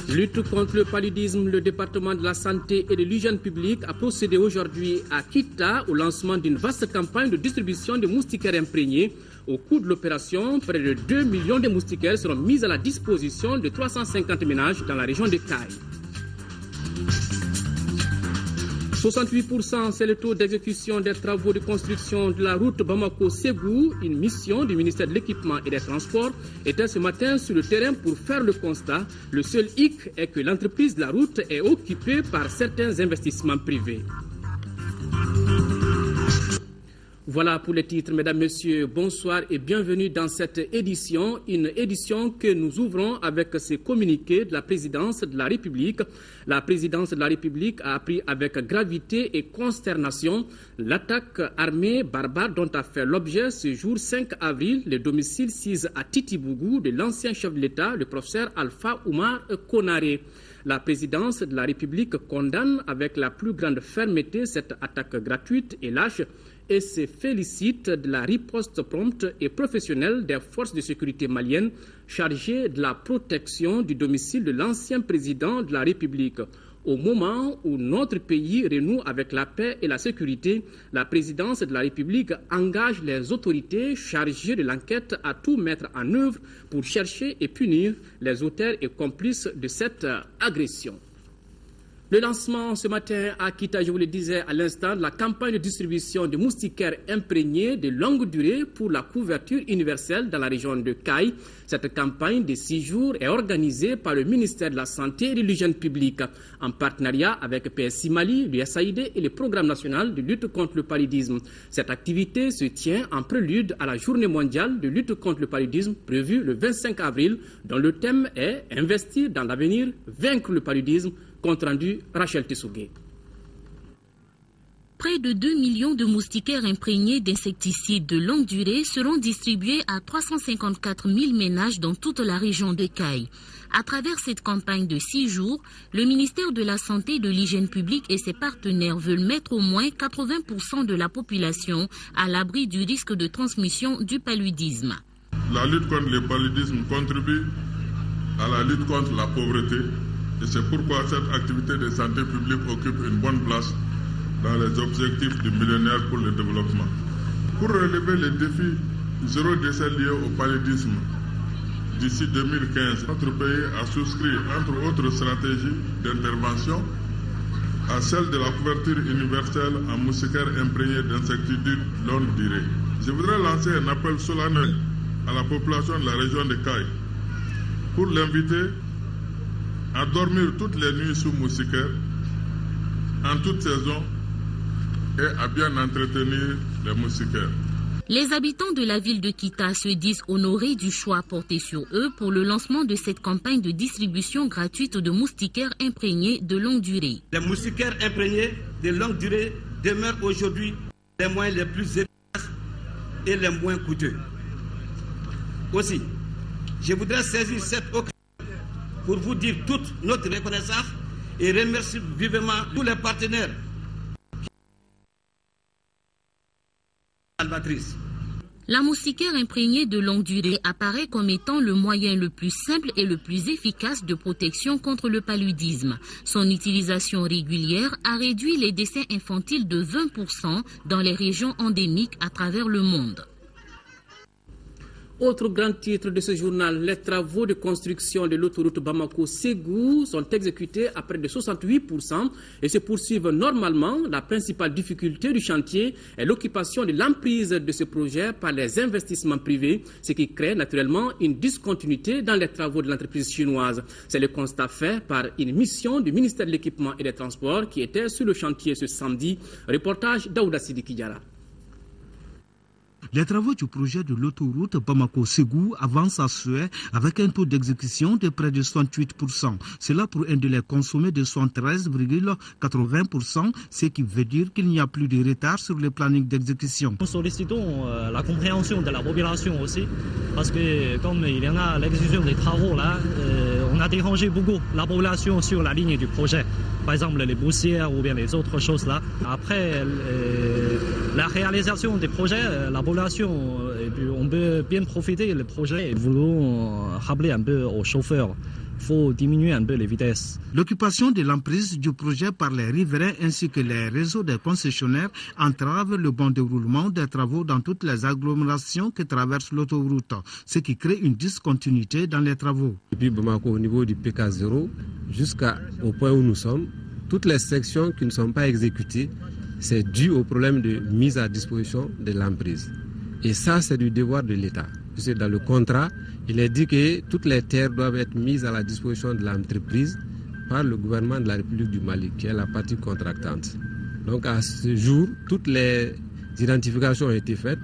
Lutte contre le paludisme, le département de la santé et de l'hygiène publique a procédé aujourd'hui à Kita au lancement d'une vaste campagne de distribution de moustiquaires imprégnés. Au cours de l'opération, près de 2 millions de moustiquaires seront mis à la disposition de 350 ménages dans la région de Caille. 68%, c'est le taux d'exécution des travaux de construction de la route Bamako-Ségou. Une mission du ministère de l'Équipement et des Transports était ce matin sur le terrain pour faire le constat. Le seul hic est que l'entreprise de la route est occupée par certains investissements privés. Voilà pour les titres, mesdames, messieurs, bonsoir et bienvenue dans cette édition. Une édition que nous ouvrons avec ces communiqués de la présidence de la République. La présidence de la République a appris avec gravité et consternation l'attaque armée barbare dont a fait l'objet ce jour 5 avril le domicile 6 à Titibougou de l'ancien chef de l'État, le professeur Alpha Oumar Konaré. La présidence de la République condamne avec la plus grande fermeté cette attaque gratuite et lâche et se félicite de la riposte prompte et professionnelle des forces de sécurité maliennes chargées de la protection du domicile de l'ancien président de la République. Au moment où notre pays renoue avec la paix et la sécurité, la présidence de la République engage les autorités chargées de l'enquête à tout mettre en œuvre pour chercher et punir les auteurs et complices de cette agression. Le lancement ce matin à Kita, je vous le disais à l'instant, de la campagne de distribution de moustiquaires imprégnés de longue durée pour la couverture universelle dans la région de Caille. Cette campagne de 6 jours est organisée par le ministère de la Santé et de l'Hygiène publique en partenariat avec PSI Mali, l'USAID et le Programme national de lutte contre le paludisme. Cette activité se tient en prélude à la Journée mondiale de lutte contre le paludisme prévue le 25 avril, dont le thème est « Investir dans l'avenir, vaincre le paludisme ». Compte rendu, Rachel Tessougué. Près de 2 millions de moustiquaires imprégnés d'insecticides de longue durée seront distribués à 354 000 ménages dans toute la région de Caille. À travers cette campagne de 6 jours, le ministère de la Santé et de l'Hygiène publique et ses partenaires veulent mettre au moins 80% de la population à l'abri du risque de transmission du paludisme. La lutte contre le paludisme contribue à la lutte contre la pauvreté. Et c'est pourquoi cette activité de santé publique occupe une bonne place dans les objectifs du millénaire pour le développement. Pour relever les défis zéro décès liés au paludisme d'ici 2015, notre pays a souscrit, entre autres stratégies d'intervention, à celle de la couverture universelle en moustiquaires imprégnés d'insecticides longue durée. Je voudrais lancer un appel solennel à la population de la région de Caille pour l'inviter à dormir toutes les nuits sous moustiquaires, en toute saison, et à bien entretenir les moustiquaires. Les habitants de la ville de Kita se disent honorés du choix porté sur eux pour le lancement de cette campagne de distribution gratuite de moustiquaires imprégnés de longue durée. Les moustiquaires imprégnés de longue durée demeurent aujourd'hui les moyens les plus efficaces et les moins coûteux. Aussi, je voudrais saisir cette occasion pour vous dire toute notre reconnaissance et remercier vivement tous les partenaires salvatrices. La moustiquaire imprégnée de longue durée apparaît comme étant le moyen le plus simple et le plus efficace de protection contre le paludisme. Son utilisation régulière a réduit les décès infantiles de 20% dans les régions endémiques à travers le monde. Autre grand titre de ce journal, les travaux de construction de l'autoroute Bamako-Ségou sont exécutés à près de 68% et se poursuivent normalement. La principale difficulté du chantier est l'occupation de l'emprise de ce projet par les investissements privés, ce qui crée naturellement une discontinuité dans les travaux de l'entreprise chinoise. C'est le constat fait par une mission du ministère de l'Équipement et des Transports qui était sur le chantier ce samedi. Reportage d'Aouda Sidiki Diara. Les travaux du projet de l'autoroute Bamako-Ségou avancent à souhait avec un taux d'exécution de près de 68%. Cela pour un délai consommé de 73,80%, ce qui veut dire qu'il n'y a plus de retard sur le planning d'exécution. Nous sollicitons la compréhension de la population aussi, parce que comme il y en a l'exécution des travaux là, on a dérangé beaucoup la population sur la ligne du projet. Par exemple les poussières ou bien les autres choses là. Après, la réalisation des projets, la population, on peut bien profiter des projets. Nous voulons rappeler un peu aux chauffeurs. Il faut diminuer un peu les vitesses. L'occupation de l'emprise du projet par les riverains ainsi que les réseaux des concessionnaires entrave le bon déroulement des travaux dans toutes les agglomérations que traverse l'autoroute, ce qui crée une discontinuité dans les travaux. Depuis Bamako, au niveau du PK0, jusqu'au point où nous sommes, toutes les sections qui ne sont pas exécutées, c'est dû au problème de mise à disposition de l'emprise. Et ça, c'est du devoir de l'État. Puisque dans le contrat, il est dit que toutes les terres doivent être mises à la disposition de l'entreprise par le gouvernement de la République du Mali, qui est la partie contractante. Donc à ce jour, toutes les identifications ont été faites.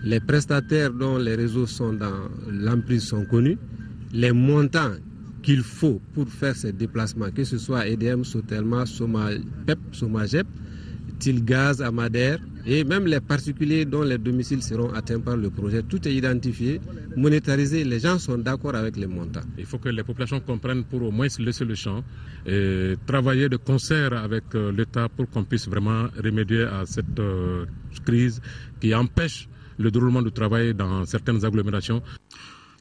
Les prestataires dont les réseaux sont dans l'emprise sont connus. Les montants qu'il faut pour faire ces déplacements, que ce soit EDM, Sotelma, Somapep, Somagep, Tilgaz, Amader, et même les particuliers dont les domiciles seront atteints par le projet, tout est identifié, monétarisé, les gens sont d'accord avec les montants. Il faut que les populations comprennent pour au moins laisser le champ et travailler de concert avec l'État pour qu'on puisse vraiment remédier à cette crise qui empêche le déroulement du travail dans certaines agglomérations.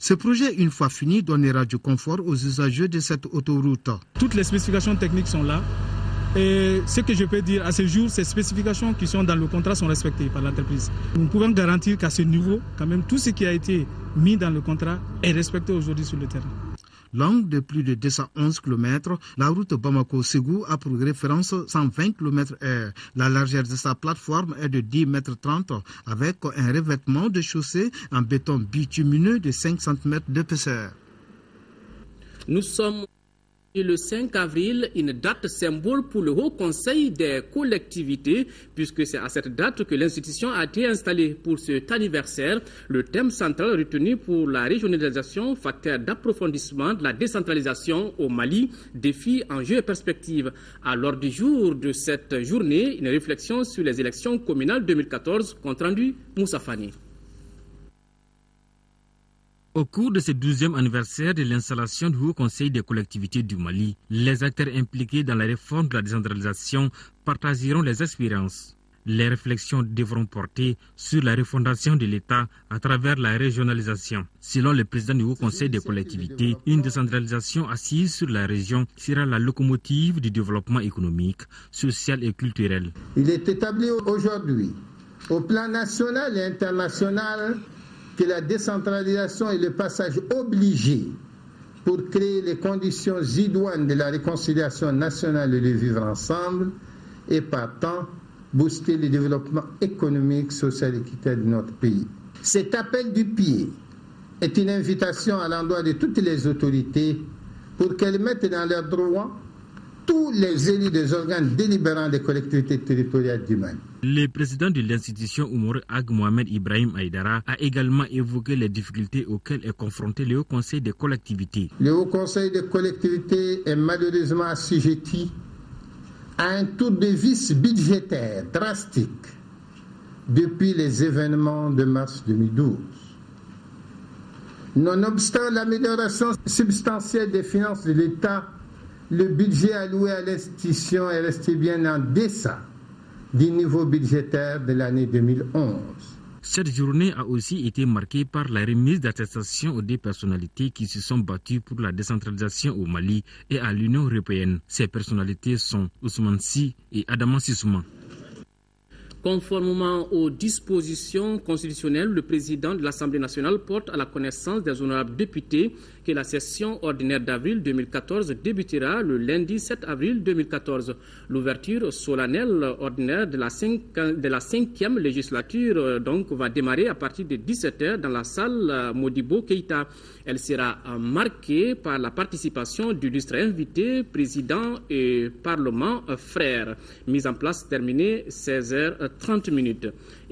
Ce projet, une fois fini, donnera du confort aux usagers de cette autoroute. Toutes les spécifications techniques sont là. Et ce que je peux dire à ce jour, ces spécifications qui sont dans le contrat sont respectées par l'entreprise. Nous pouvons garantir qu'à ce niveau, quand même, tout ce qui a été mis dans le contrat est respecté aujourd'hui sur le terrain. Longue de plus de 211 km, la route Bamako-Ségou a pour référence 120 km/h. La largeur de sa plateforme est de 10,30 m avec un revêtement de chaussée en béton bitumineux de 5 cm d'épaisseur. Nous sommes le 5 avril, une date symbole pour le Haut Conseil des collectivités, puisque c'est à cette date que l'institution a été installée pour cet anniversaire. Le thème central retenu pour la régionalisation, facteur d'approfondissement de la décentralisation au Mali, défis, enjeux et perspectives. À l'ordre du jour de cette journée, une réflexion sur les élections communales 2014, compte rendu Moussa Fani. Au cours de ce 12e anniversaire de l'installation du Haut Conseil des collectivités du Mali, les acteurs impliqués dans la réforme de la décentralisation partageront les expériences. Les réflexions devront porter sur la refondation de l'État à travers la régionalisation. Selon le président du Haut Conseil des collectivités, une décentralisation assise sur la région sera la locomotive du développement économique, social et culturel. Il est établi aujourd'hui, au plan national et international, que la décentralisation est le passage obligé pour créer les conditions idoines de la réconciliation nationale et de vivre ensemble et partant booster le développement économique, social et équitable de notre pays. Cet appel du pied est une invitation à l'endroit de toutes les autorités pour qu'elles mettent dans leurs droits tous les élus des organes délibérants des collectivités territoriales du Mali. Le président de l'institution Oumour Ag Mohamed Ibrahim Aïdara a également évoqué les difficultés auxquelles est confronté le Haut Conseil des collectivités. Le Haut Conseil des collectivités est malheureusement assujetti à un tour de vis budgétaire drastique depuis les événements de mars 2012. Nonobstant l'amélioration substantielle des finances de l'État, le budget alloué à l'institution est resté bien en deçà du niveau budgétaire de l'année 2011. Cette journée a aussi été marquée par la remise d'attestations aux deux personnalités qui se sont battues pour la décentralisation au Mali et à l'Union européenne. Ces personnalités sont Ousmane Sy et Adama Sissouma. Conformément aux dispositions constitutionnelles, le président de l'Assemblée nationale porte à la connaissance des honorables députés que la session ordinaire d'avril 2014 débutera le lundi 7 avril 2014. L'ouverture solennelle ordinaire de la 5e législature va démarrer à partir de 17h dans la salle Modibo Keïta. Elle sera marquée par la participation d'illustres invités, présidents et parlement frères. Mise en place terminée 16h30.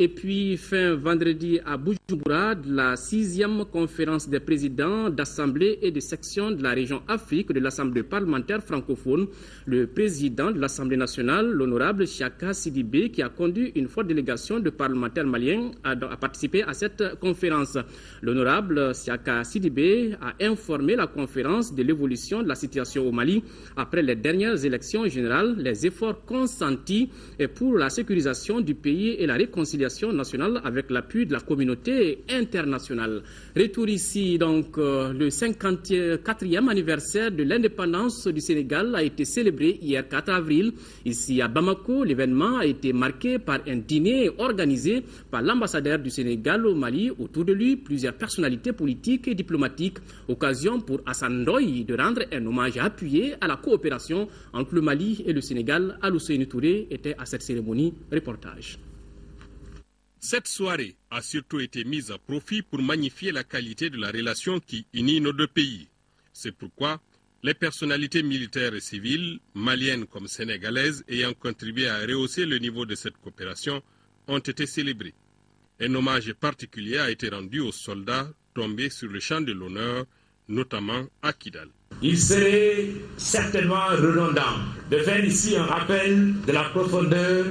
Et puis, fin vendredi à Bujumbura, la 6e conférence des présidents d'assemblée et de section de la région Afrique de l'Assemblée parlementaire francophone. Le président de l'Assemblée nationale, l'honorable Siaka Sidibé, qui a conduit une forte délégation de parlementaires maliens, a participé à cette conférence. L'honorable Siaka Sidibé a informé la conférence de l'évolution de la situation au Mali après les dernières élections générales, les efforts consentis pour la sécurisation du pays et la réconciliation nationale avec l'appui de la communauté internationale. Retour ici, donc, le 54e anniversaire de l'indépendance du Sénégal a été célébré hier 4 avril. Ici à Bamako, l'événement a été marqué par un dîner organisé par l'ambassadeur du Sénégal au Mali. Autour de lui, plusieurs personnalités politiques et diplomatiques. Occasion pour Hassan Ndoye de rendre un hommage appuyé à la coopération entre le Mali et le Sénégal. Alousseyni Touré était à cette cérémonie. Reportage. Cette soirée a surtout été mise à profit pour magnifier la qualité de la relation qui unit nos deux pays. C'est pourquoi les personnalités militaires et civiles, maliennes comme sénégalaises, ayant contribué à rehausser le niveau de cette coopération, ont été célébrées. Un hommage particulier a été rendu aux soldats tombés sur le champ de l'honneur, notamment à Kidal. Il serait certainement redondant de faire ici un rappel de la profondeur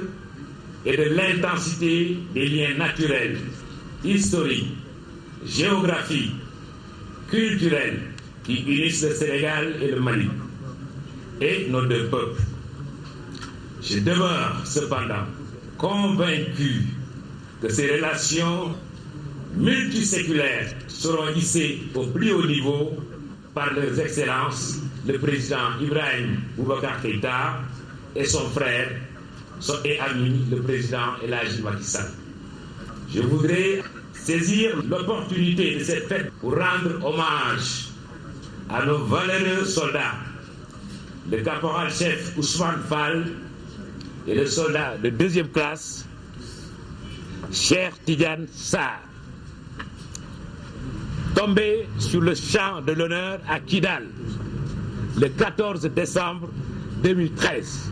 et de l'intensité des liens naturels, historiques, géographiques, culturels qui unissent le Sénégal et le Mali et nos deux peuples. Je demeure cependant convaincu que ces relations multiséculaires seront hissées au plus haut niveau par leurs excellences, le président Ibrahim Boubacar Keïta et son frère et ami, le président El Hadji Macky Sall. Je voudrais saisir l'opportunité de cette fête pour rendre hommage à nos valeureux soldats, le caporal-chef Ousmane Fall et le soldat de 2e classe, Cheikh Tidiane Sarr, tombés sur le champ de l'honneur à Kidal le 14 décembre 2013.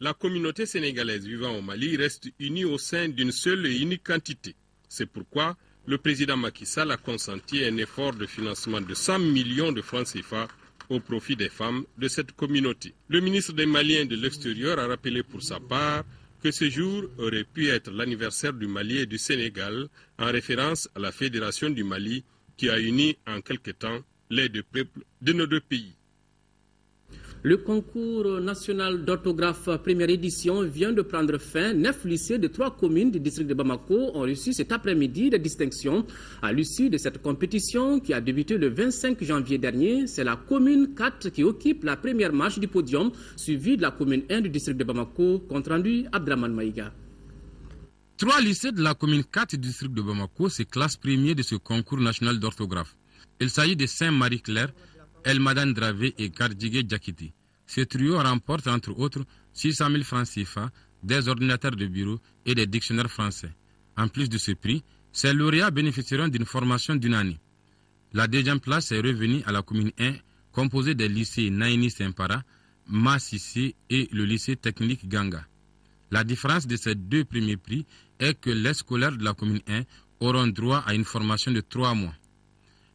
La communauté sénégalaise vivant au Mali reste unie au sein d'une seule et unique entité. C'est pourquoi le président Macky Sall a consenti un effort de financement de 100 millions de francs CFA au profit des femmes de cette communauté. Le ministre des Maliens de l'extérieur a rappelé pour sa part que ce jour aurait pu être l'anniversaire du Mali et du Sénégal, en référence à la Fédération du Mali qui a uni en quelque temps les deux peuples de nos deux pays. Le concours national d'orthographe première édition vient de prendre fin. 9 lycées de 3 communes du district de Bamako ont reçu cet après-midi des distinctions. À l'issue de cette compétition qui a débuté le 25 janvier dernier, c'est la commune 4 qui occupe la première marche du podium, suivie de la commune 1 du district de Bamako. Compte rendu Abdraman Maïga. 3 lycées de la commune 4 du district de Bamako se classent premiers de ce concours national d'orthographe. Il s'agit de Saint-Marie-Claire, El Madan Dravé et Kardjigué Djakiti. Ce trio remporte entre autres 600 000 francs CFA, des ordinateurs de bureau et des dictionnaires français. En plus de ce prix, ces lauréats bénéficieront d'une formation d'une année. La deuxième place est revenue à la commune 1, composée des lycées Naini Saint-Para, Massissé et le lycée technique Ganga. La différence de ces deux premiers prix est que les scolaires de la commune 1 auront droit à une formation de 3 mois.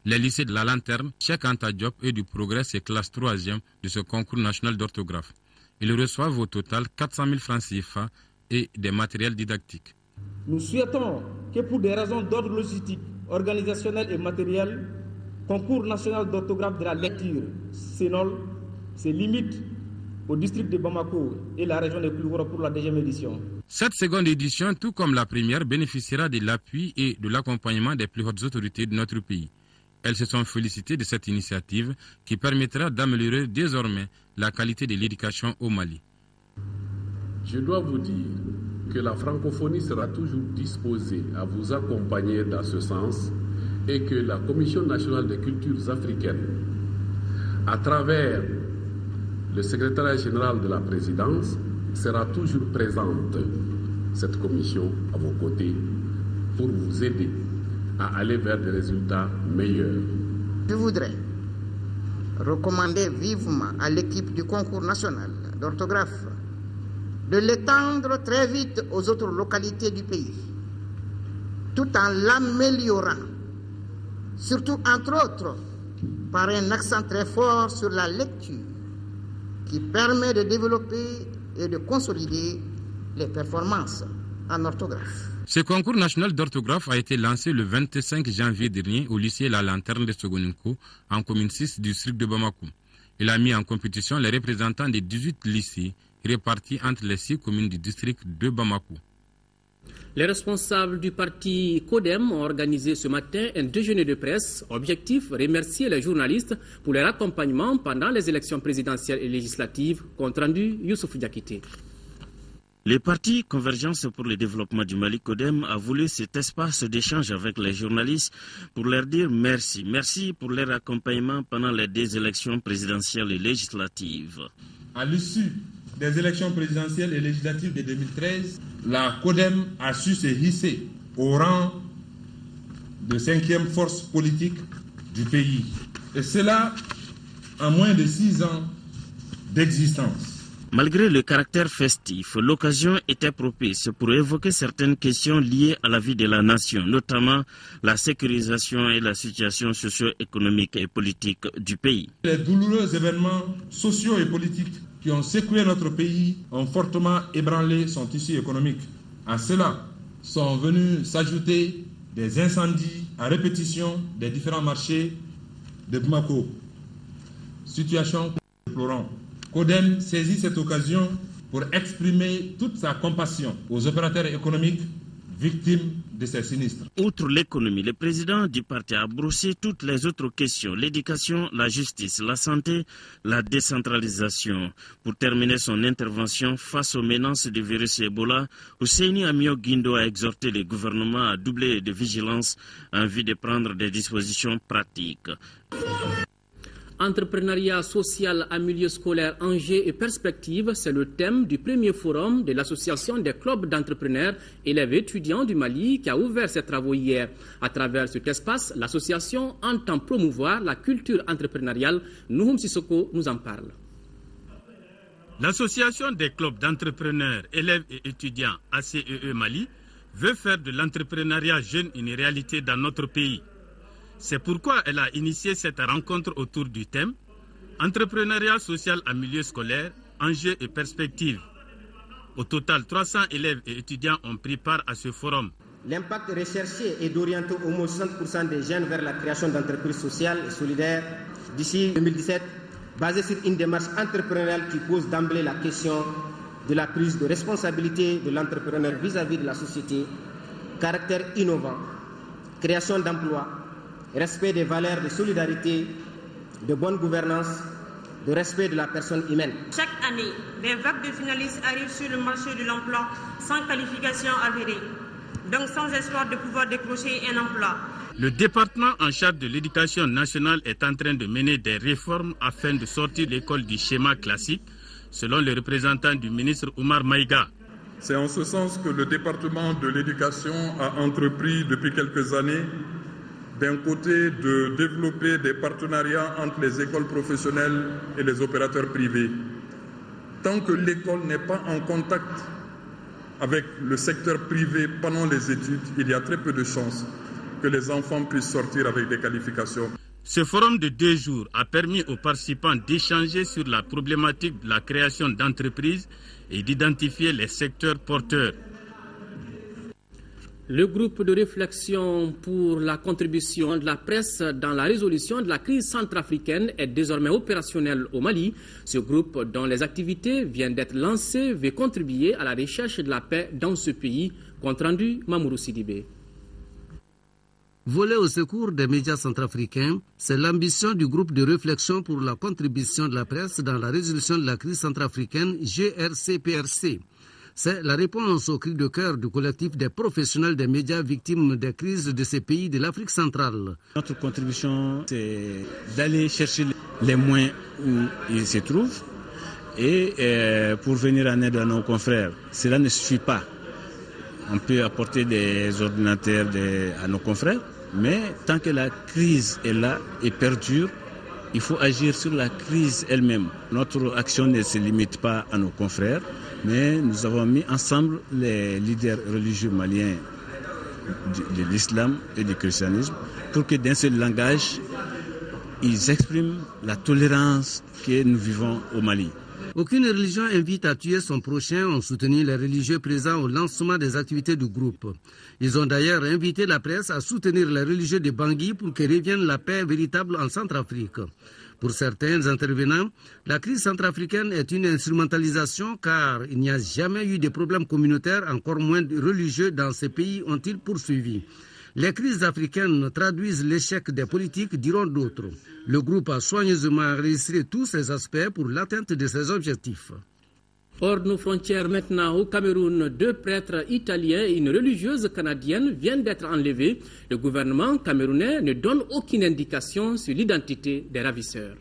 Les lycées de la Lanterne, Cheikh Anta Diop et du Progrès se classent 3e de ce concours national d'orthographe. Ils reçoivent au total 400 000 francs CFA et des matériels didactiques. Nous souhaitons que pour des raisons d'ordre logistique, organisationnel et matériel, concours national d'orthographe de la lecture, CENOL, se limite au district de Bamako et la région de Koulibaly pour la deuxième édition. Cette seconde édition, tout comme la première, bénéficiera de l'appui et de l'accompagnement des plus hautes autorités de notre pays. Elles se sont félicitées de cette initiative qui permettra d'améliorer désormais la qualité de l'éducation au Mali. Je dois vous dire que la francophonie sera toujours disposée à vous accompagner dans ce sens et que la Commission nationale des cultures africaines, à travers le secrétariat général de la présidence, sera toujours présente, cette commission, à vos côtés, pour vous aider à aller vers des résultats meilleurs. Je voudrais recommander vivement à l'équipe du concours national d'orthographe de l'étendre très vite aux autres localités du pays tout en l'améliorant, surtout entre autres par un accent très fort sur la lecture qui permet de développer et de consolider les performances en orthographe. Ce concours national d'orthographe a été lancé le 25 janvier dernier au lycée La Lanterne de Sogoninko, en commune 6 du district de Bamako. Il a mis en compétition les représentants des 18 lycées répartis entre les 6 communes du district de Bamako. Les responsables du parti CODEM ont organisé ce matin un déjeuner de presse. Objectif, remercier les journalistes pour leur accompagnement pendant les élections présidentielles et législatives. Compte rendu, Youssouf Diakité. Le parti Convergence pour le développement du Mali CODEM a voulu cet espace d'échange avec les journalistes pour leur dire merci. Merci pour leur accompagnement pendant les 2 élections présidentielles et législatives. À l'issue des élections présidentielles et législatives de 2013, la CODEM a su se hisser au rang de 5e force politique du pays. Et cela en moins de 6 ans d'existence. Malgré le caractère festif, l'occasion était propice pour évoquer certaines questions liées à la vie de la nation, notamment la sécurisation et la situation socio-économique et politique du pays. Les douloureux événements sociaux et politiques qui ont secoué notre pays ont fortement ébranlé son tissu économique. À cela sont venus s'ajouter des incendies à répétition des différents marchés de Bamako. Situation déplorante. CODEM saisit cette occasion pour exprimer toute sa compassion aux opérateurs économiques victimes de ces sinistres. Outre l'économie, le président du parti a brossé toutes les autres questions, l'éducation, la justice, la santé, la décentralisation. Pour terminer son intervention face aux menaces du virus Ebola, Ousseini Amio Guindo a exhorté le gouvernement à doubler de vigilance en vue de prendre des dispositions pratiques. Entrepreneuriat social à milieu scolaire, enjeux et perspectives, c'est le thème du premier forum de l'association des clubs d'entrepreneurs élèves étudiants du Mali qui a ouvert ses travaux hier. À travers cet espace, l'association entend promouvoir la culture entrepreneuriale. Nouhoum Sissoko nous en parle. L'association des clubs d'entrepreneurs élèves et étudiants ACEE Mali veut faire de l'entrepreneuriat jeune une réalité dans notre pays. C'est pourquoi elle a initié cette rencontre autour du thème « Entrepreneuriat social en milieu scolaire, enjeux et perspectives ». Au total, 300 élèves et étudiants ont pris part à ce forum. L'impact recherché est d'orienter au moins 60% des jeunes vers la création d'entreprises sociales et solidaires d'ici 2017, basée sur une démarche entrepreneuriale qui pose d'emblée la question de la prise de responsabilité de l'entrepreneur vis-à-vis de la société, caractère innovant, création d'emplois, respect des valeurs de solidarité, de bonne gouvernance, de respect de la personne humaine. Chaque année, des vagues de finalistes arrivent sur le marché de l'emploi sans qualification avérée, donc sans espoir de pouvoir décrocher un emploi. Le département en charge de l'éducation nationale est en train de mener des réformes afin de sortir l'école du schéma classique, selon le représentant du ministre Oumar Maïga. C'est en ce sens que le département de l'éducation a entrepris depuis quelques années d'un côté de développer des partenariats entre les écoles professionnelles et les opérateurs privés. Tant que l'école n'est pas en contact avec le secteur privé pendant les études, il y a très peu de chances que les enfants puissent sortir avec des qualifications. Ce forum de 2 jours a permis aux participants d'échanger sur la problématique de la création d'entreprises et d'identifier les secteurs porteurs. Le groupe de réflexion pour la contribution de la presse dans la résolution de la crise centrafricaine est désormais opérationnel au Mali. Ce groupe, dont les activités viennent d'être lancées, veut contribuer à la recherche de la paix dans ce pays. Compte rendu, Mamourou Sidibé. Voler au secours des médias centrafricains, c'est l'ambition du groupe de réflexion pour la contribution de la presse dans la résolution de la crise centrafricaine GRCPRC. C'est la réponse au cri de cœur du collectif des professionnels des médias victimes des crises de ces pays de l'Afrique centrale. Notre contribution, c'est d'aller chercher les moyens où ils se trouvent et pour venir en aide à nos confrères. Cela ne suffit pas. On peut apporter des ordinateurs à nos confrères, mais tant que la crise est là et perdure, il faut agir sur la crise elle-même. Notre action ne se limite pas à nos confrères, mais nous avons mis ensemble les leaders religieux maliens de l'islam et du christianisme, pour que dans ce langage, ils expriment la tolérance que nous vivons au Mali. Aucune religion invite à tuer son prochain, ont soutenu les religieux présents au lancement des activités du groupe. Ils ont d'ailleurs invité la presse à soutenir les religieux de Bangui pour que revienne la paix véritable en Centrafrique. Pour certains intervenants, la crise centrafricaine est une instrumentalisation car il n'y a jamais eu de problème communautaire, encore moins religieux dans ces pays, ont-ils poursuivi. Les crises africaines traduisent l'échec des politiques, diront d'autres. Le groupe a soigneusement enregistré tous ces aspects pour l'atteinte de ses objectifs. Hors de nos frontières maintenant, au Cameroun, 2 prêtres italiens et une religieuse canadienne viennent d'être enlevés. Le gouvernement camerounais ne donne aucune indication sur l'identité des ravisseurs.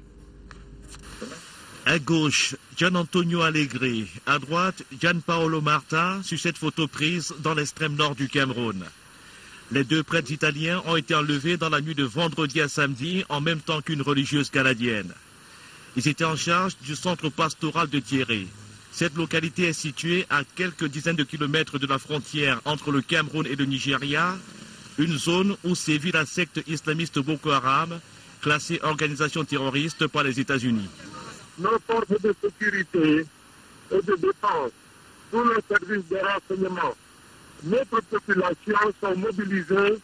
À gauche, Gian Antonio Allegri. À droite, Gian Paolo Marta, sur cette photo prise dans l'extrême nord du Cameroun. Les 2 prêtres italiens ont été enlevés dans la nuit de vendredi à samedi, en même temps qu'une religieuse canadienne. Ils étaient en charge du centre pastoral de Thierry. Cette localité est située à quelques dizaines de kilomètres de la frontière entre le Cameroun et le Nigeria, une zone où sévit la secte islamiste Boko Haram, classée organisation terroriste par les États-Unis. Nos forces de sécurité et de défense, tous les services de renseignement, notre population sont mobilisées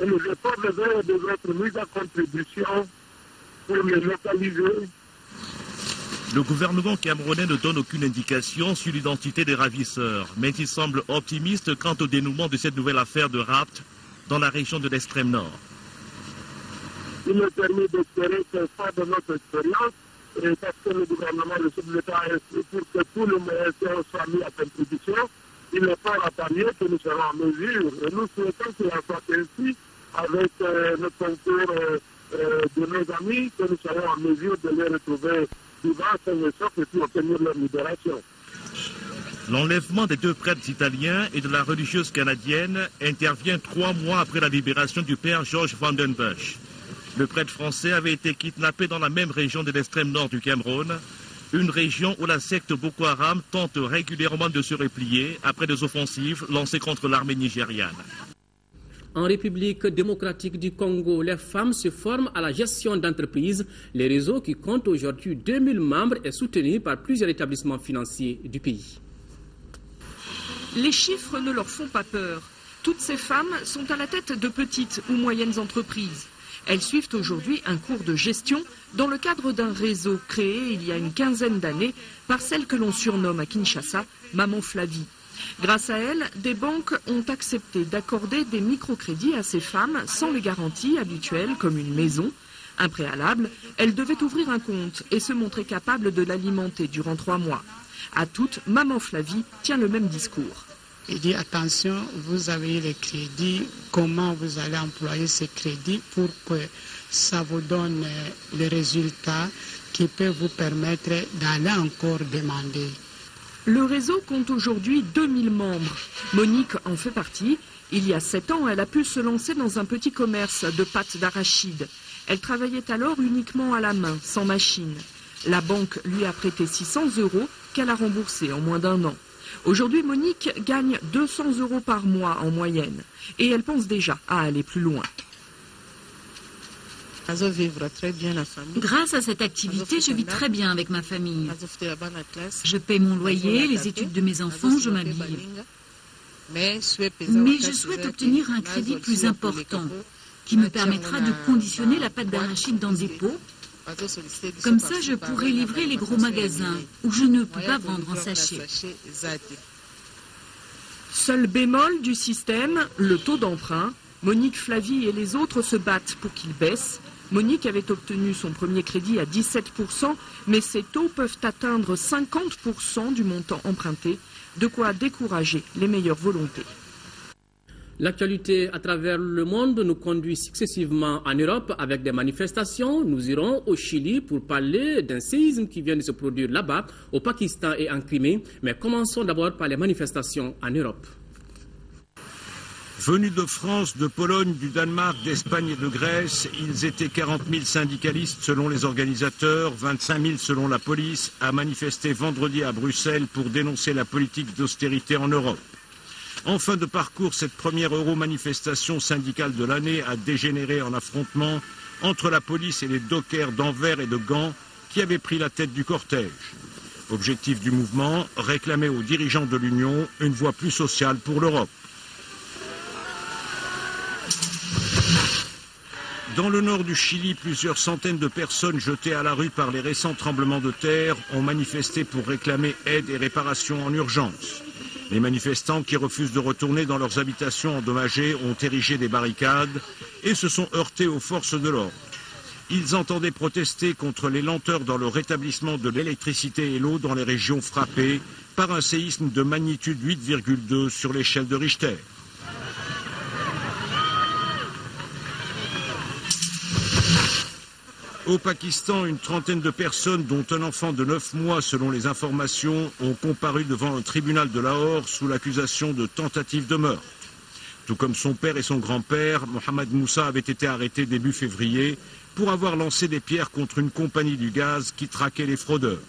et les efforts devraient être mis à contribution pour les localiser. Le gouvernement camerounais ne donne aucune indication sur l'identité des ravisseurs, mais il semble optimiste quant au dénouement de cette nouvelle affaire de rapt dans la région de l'extrême nord. Il est permis d'espérer que ça de notre expérience, et parce que le gouvernement de chef de l'État a inscrit pour que tous les moyens soient mis à contribution, il est fort à parier que nous serons en mesure, et nous souhaitons qu'il en soit ainsi avec le concours de nos amis, que nous serons en mesure de les retrouver vivants, sains et saufs et puis obtenir leur libération. L'enlèvement des 2 prêtres italiens et de la religieuse canadienne intervient 3 mois après la libération du père Georges Vandenbusch. Le prêtre français avait été kidnappé dans la même région de l'extrême nord du Cameroun, une région où la secte Boko Haram tente régulièrement de se replier après des offensives lancées contre l'armée nigériane. En République démocratique du Congo, les femmes se forment à la gestion d'entreprises. Le réseau, qui compte aujourd'hui 2000 membres, est soutenu par plusieurs établissements financiers du pays. Les chiffres ne leur font pas peur. Toutes ces femmes sont à la tête de petites ou moyennes entreprises. Elles suivent aujourd'hui un cours de gestion dans le cadre d'un réseau créé il y a une quinzaine d'années par celle que l'on surnomme à Kinshasa Maman Flavie. Grâce à elle, des banques ont accepté d'accorder des microcrédits à ces femmes sans les garanties habituelles comme une maison. Un préalable, elles devaient ouvrir un compte et se montrer capables de l'alimenter durant 3 mois. À toutes, Maman Flavie tient le même discours. Il dit attention, vous avez les crédits, comment vous allez employer ces crédits pour que ça vous donne les résultats qui peuvent vous permettre d'aller encore demander. Le réseau compte aujourd'hui 2000 membres. Monique en fait partie. Il y a 7 ans, elle a pu se lancer dans un petit commerce de pâtes d'arachide. Elle travaillait alors uniquement à la main, sans machine. La banque lui a prêté 600 € qu'elle a remboursés en moins d'1 an. Aujourd'hui, Monique gagne 200 € par mois en moyenne. Et elle pense déjà à aller plus loin. Grâce à cette activité, je vis très bien avec ma famille. Je paye mon loyer, les études de mes enfants, je m'habille. Mais je souhaite obtenir un crédit plus important qui me permettra de conditionner la pâte d'arachide dans des pots. Comme ça, je pourrai livrer les gros magasins où je ne peux pas vendre en sachet. Seul bémol du système, le taux d'emprunt. Monique Flavie et les autres se battent pour qu'il baisse. Monique avait obtenu son premier crédit à 17%, mais ces taux peuvent atteindre 50% du montant emprunté, de quoi décourager les meilleures volontés. L'actualité à travers le monde nous conduit successivement en Europe avec des manifestations. Nous irons au Chili pour parler d'un séisme qui vient de se produire là-bas, au Pakistan et en Crimée. Mais commençons d'abord par les manifestations en Europe. Venus de France, de Pologne, du Danemark, d'Espagne et de Grèce, ils étaient 40 000 syndicalistes selon les organisateurs, 25 000 selon la police, à manifester vendredi à Bruxelles pour dénoncer la politique d'austérité en Europe. En fin de parcours, cette première euro-manifestation syndicale de l'année a dégénéré en affrontement entre la police et les dockers d'Anvers et de Gand qui avaient pris la tête du cortège. Objectif du mouvement, réclamer aux dirigeants de l'Union une voie plus sociale pour l'Europe. Dans le nord du Chili, plusieurs centaines de personnes jetées à la rue par les récents tremblements de terre ont manifesté pour réclamer aide et réparation en urgence. Les manifestants qui refusent de retourner dans leurs habitations endommagées ont érigé des barricades et se sont heurtés aux forces de l'ordre. Ils entendaient protester contre les lenteurs dans le rétablissement de l'électricité et l'eau dans les régions frappées par un séisme de magnitude 8,2 sur l'échelle de Richter. Au Pakistan, une trentaine de personnes, dont un enfant de 9 mois selon les informations, ont comparu devant un tribunal de Lahore sous l'accusation de tentative de meurtre. Tout comme son père et son grand-père, Mohamed Moussa avait été arrêté début février pour avoir lancé des pierres contre une compagnie du gaz qui traquait les fraudeurs.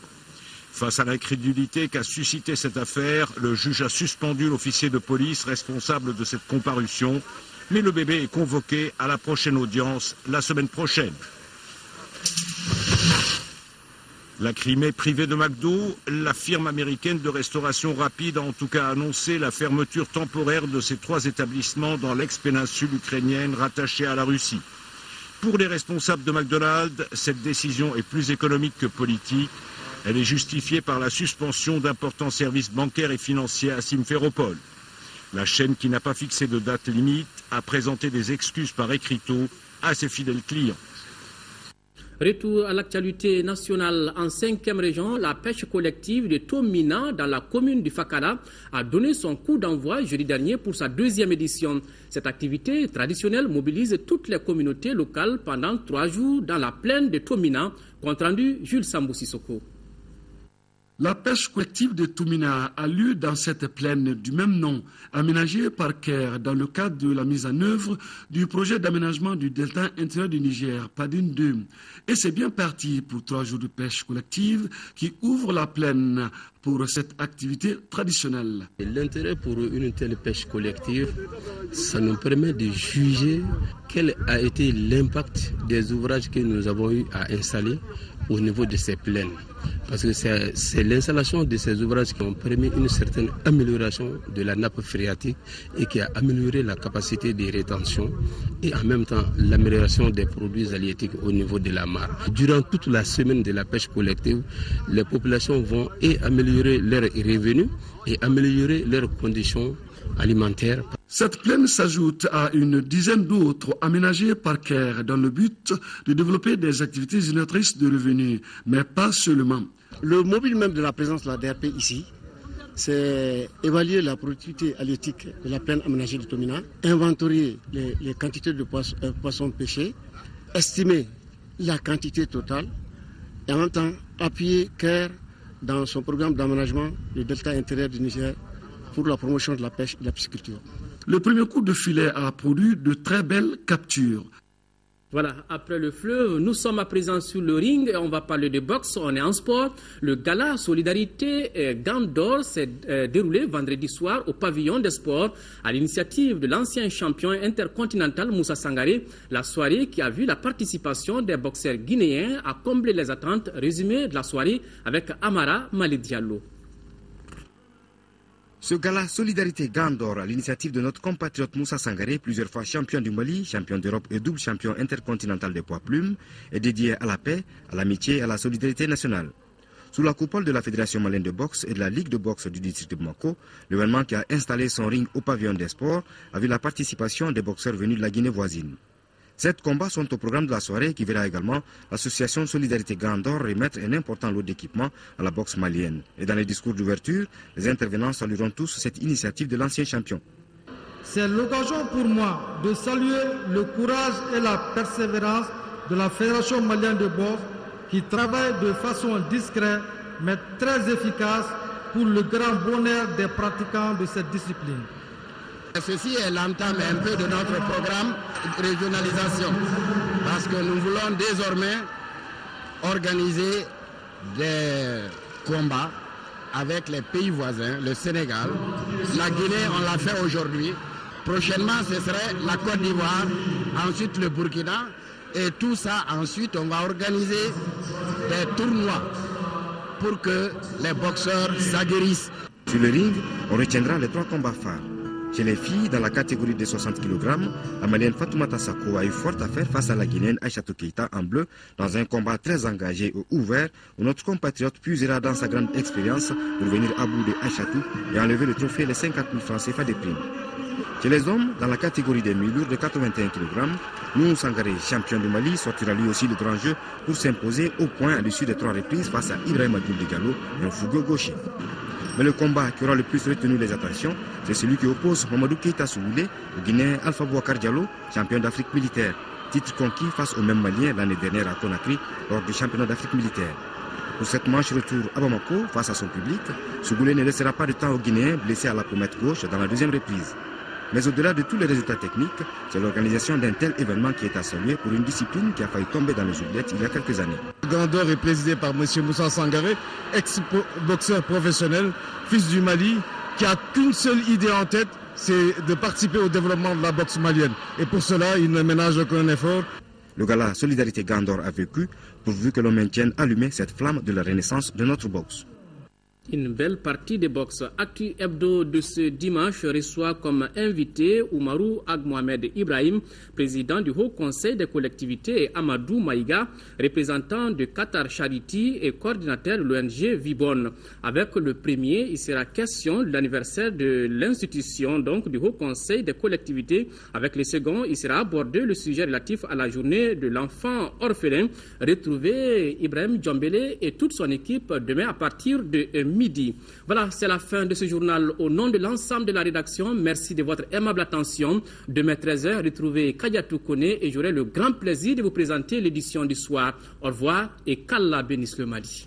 Face à l'incrédulité qu'a suscité cette affaire, le juge a suspendu l'officier de police responsable de cette comparution, mais le bébé est convoqué à la prochaine audience la semaine prochaine. La Crimée privée de McDo, la firme américaine de restauration rapide a en tout cas annoncé la fermeture temporaire de ces 3 établissements dans l'ex-péninsule ukrainienne rattachée à la Russie. Pour les responsables de McDonald's, cette décision est plus économique que politique. Elle est justifiée par la suspension d'importants services bancaires et financiers à Simferopol. La chaîne, qui n'a pas fixé de date limite, a présenté des excuses par écriteau à ses fidèles clients. Retour à l'actualité nationale en 5e région, la pêche collective de Tomina dans la commune du Fakara a donné son coup d'envoi jeudi dernier pour sa 2e édition. Cette activité traditionnelle mobilise toutes les communautés locales pendant 3 jours dans la plaine de Tomina. Compte rendu Jules Sambou Sissoko. La pêche collective de Tomina a lieu dans cette plaine du même nom, aménagée par CARE dans le cadre de la mise en œuvre du projet d'aménagement du delta intérieur du Niger, PADIN 2. Et c'est bien parti pour 3 jours de pêche collective qui ouvrent la plaine pour cette activité traditionnelle. L'intérêt pour une telle pêche collective, ça nous permet de juger quel a été l'impact des ouvrages que nous avons eu à installer au niveau de ces plaines. Parce que c'est l'installation de ces ouvrages qui ont permis une certaine amélioration de la nappe phréatique et qui a amélioré la capacité de rétention et en même temps l'amélioration des produits halieutiques au niveau de la mare. Durant toute la semaine de la pêche collective, les populations vont améliorer leurs revenus et améliorer leurs conditions alimentaires. Cette plaine s'ajoute à une dizaine d'autres aménagées par CARE dans le but de développer des activités génératrices de revenus, mais pas seulement. Le mobile même de la présence de la DRP ici, c'est évaluer la productivité halieutique de la plaine aménagée de Tomina, inventorier les quantités de poissons pêchés, estimer la quantité totale et en même temps appuyer CARE dans son programme d'aménagement du delta intérieur du Niger pour la promotion de la pêche et de la pisciculture. Le premier coup de filet a produit de très belles captures. Voilà, après le fleuve, nous sommes à présent sur le ring et on va parler de boxe, on est en sport. Le gala Solidarité Gants d'Or s'est déroulé vendredi soir au pavillon des sports à l'initiative de l'ancien champion intercontinental Moussa Sangaré. La soirée qui a vu la participation des boxeurs guinéens a comblé les attentes. Résumé de la soirée avec Amara Mali Diallo. Ce gala Solidarité Gants d'Or à l'initiative de notre compatriote Moussa Sangaré, plusieurs fois champion du Mali, champion d'Europe et double champion intercontinental des poids plumes, est dédié à la paix, à l'amitié et à la solidarité nationale. Sous la coupole de la Fédération malienne de boxe et de la Ligue de boxe du district de Bamako, l'événement qui a installé son ring au pavillon des sports a vu la participation des boxeurs venus de la Guinée voisine. 7 combats sont au programme de la soirée qui verra également l'association Solidarité Gants d'Or remettre un important lot d'équipements à la boxe malienne. Et dans les discours d'ouverture, les intervenants salueront tous cette initiative de l'ancien champion. C'est l'occasion pour moi de saluer le courage et la persévérance de la Fédération malienne de boxe qui travaille de façon discrète mais très efficace pour le grand bonheur des pratiquants de cette discipline. Ceci est l'entame un peu de notre programme de régionalisation parce que nous voulons désormais organiser des combats avec les pays voisins, le Sénégal. La Guinée, on l'a fait aujourd'hui. Prochainement, ce serait la Côte d'Ivoire, ensuite le Burkina. Et tout ça, ensuite, on va organiser des tournois pour que les boxeurs s'aguerrissent. Sur le ring, on retiendra les 3 combats phares. Chez les filles, dans la catégorie des 60 kg, la Malienne Fatoumata Sako a eu fort à faire face à la Guinéenne Aïchatou Keita en bleu dans un combat très engagé et ouvert où notre compatriote puisera dans sa grande expérience pour venir à bout de Aïchatou et enlever le trophée les 50 000 francs CFA des primes. Chez les hommes, dans la catégorie des mi-lourds de 81 kg, Nounou Sangaré, champion du Mali, sortira lui aussi le grand jeu pour s'imposer au point à l'issue des 3 reprises face à Ibrahim Abdoul Diallo et un fougueux gaucher. Mais le combat qui aura le plus retenu les attentions, c'est celui qui oppose Mamadou Keita Soumoulé au Guinéen Alpha Bouakar Diallo, champion d'Afrique militaire, titre conquis face au même Malien l'année dernière à Conakry lors du championnat d'Afrique militaire. Pour cette manche retour à Bamako face à son public, Soumoulé ne laissera pas de temps aux Guinéens blessés à la pommette gauche dans la 2e reprise. Mais au-delà de tous les résultats techniques, c'est l'organisation d'un tel événement qui est à saluer pour une discipline qui a failli tomber dans les oubliettes il y a quelques années. Le Grand d'Or est présidé par M. Moussa Sangaré, ex-boxeur professionnel, fils du Mali, qui a qu'une seule idée en tête, c'est de participer au développement de la boxe malienne. Et pour cela, il ne ménage aucun effort. Le gala Solidarité Gandor a vécu pourvu que l'on maintienne allumée cette flamme de la renaissance de notre boxe. Une belle partie des box Actu Hebdo de ce dimanche reçoit comme invité Oumarou Ag-Mohamed Ibrahim, président du Haut Conseil des collectivités, et Amadou Maïga, représentant de Qatar Charity et coordinateur de l'ONG Vibonne. Avec le premier, il sera question de l'anniversaire de l'institution, donc du Haut Conseil des collectivités. Avec le second, il sera abordé le sujet relatif à la journée de l'enfant orphelin. Retrouvez Ibrahim Djambélé et toute son équipe demain à partir de midi. Voilà, c'est la fin de ce journal. Au nom de l'ensemble de la rédaction, merci de votre aimable attention. Demain 13h, retrouvez Kadiatou Kone et j'aurai le grand plaisir de vous présenter l'édition du soir. Au revoir et qu'Allah bénisse le Mali.